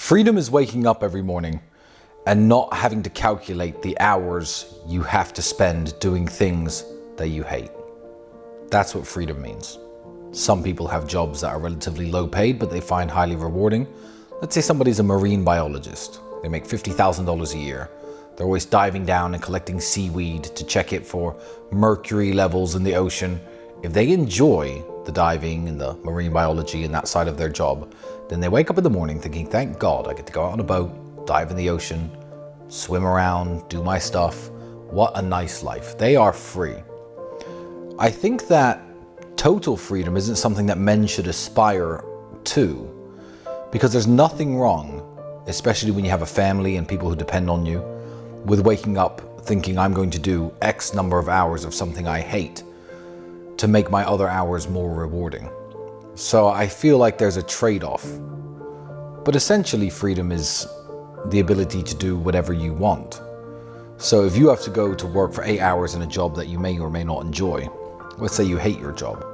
Freedom is waking up every morning and not having to calculate the hours you have to spend doing things that you hate. That's what freedom means. Some people have jobs that are relatively low paid, but they find highly rewarding. Let's say somebody's a marine biologist. They make $50,000 a year. They're always diving down and collecting seaweed to check it for mercury levels in the ocean. If they enjoy the diving and the marine biology and that side of their job, then they wake up in the morning thinking, thank God I get to go out on a boat, dive in the ocean, swim around, do my stuff. What a nice life. They are free. I think that total freedom isn't something that men should aspire to, because there's nothing wrong, especially when you have a family and people who depend on you, with waking up thinking I'm going to do X number of hours of something I hate to make my other hours more rewarding. So I feel like there's a trade-off. But essentially freedom is the ability to do whatever you want. So if you have to go to work for 8 hours in a job that you may or may not enjoy, let's say you hate your job,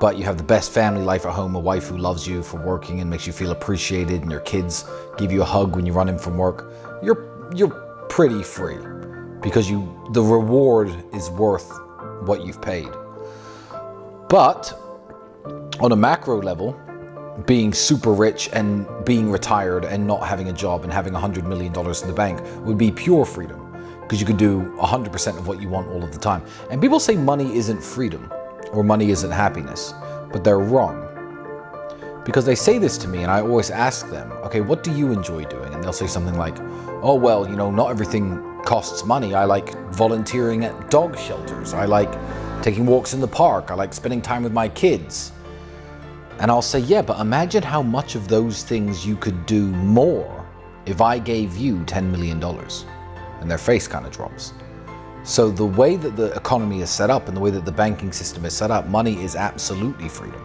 but you have the best family life at home, a wife who loves you for working and makes you feel appreciated, and your kids give you a hug when you run in from work, you're pretty free, because the reward is worth what you've paid. But on a macro level, being super rich and being retired and not having a job and having $100 million in the bank would be pure freedom, because you could do 100% of what you want all of the time. And people say money isn't freedom or money isn't happiness, but they're wrong. Because they say this to me and I always ask them, okay, what do you enjoy doing? And they'll say something like, oh, well, not everything costs money. I like volunteering at dog shelters. I like taking walks in the park. I like spending time with my kids. And I'll say, yeah, but imagine how much of those things you could do more if I gave you $10 million. And their face kind of drops. So the way that the economy is set up and the way that the banking system is set up, money is absolutely freedom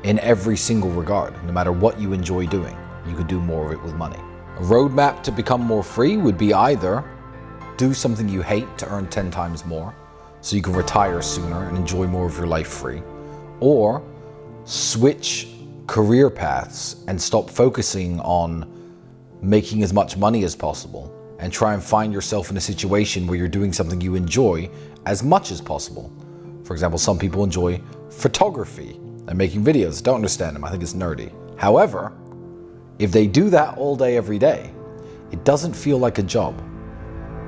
in every single regard. No matter what you enjoy doing, you could do more of it with money. A roadmap to become more free would be either do something you hate to earn 10 times more, so you can retire sooner and enjoy more of your life free, or switch career paths and stop focusing on making as much money as possible and try and find yourself in a situation where you're doing something you enjoy as much as possible. For example, some people enjoy photography and making videos. Don't understand them. I think it's nerdy. However, if they do that all day, every day, it doesn't feel like a job.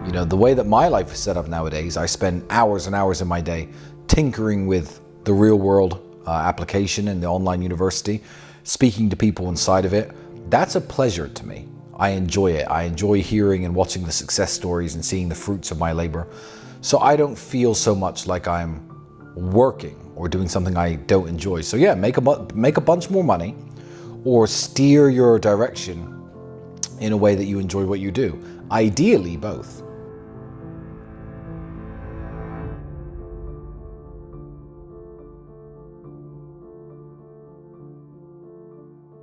The way that my life is set up nowadays, I spend hours and hours in my day tinkering with the real world application and the online university, speaking to people inside of it. That's a pleasure to me. I enjoy it. I enjoy hearing and watching the success stories and seeing the fruits of my labor. So I don't feel so much like I'm working or doing something I don't enjoy. So yeah, make a bunch more money, or steer your direction in a way that you enjoy what you do. Ideally, both.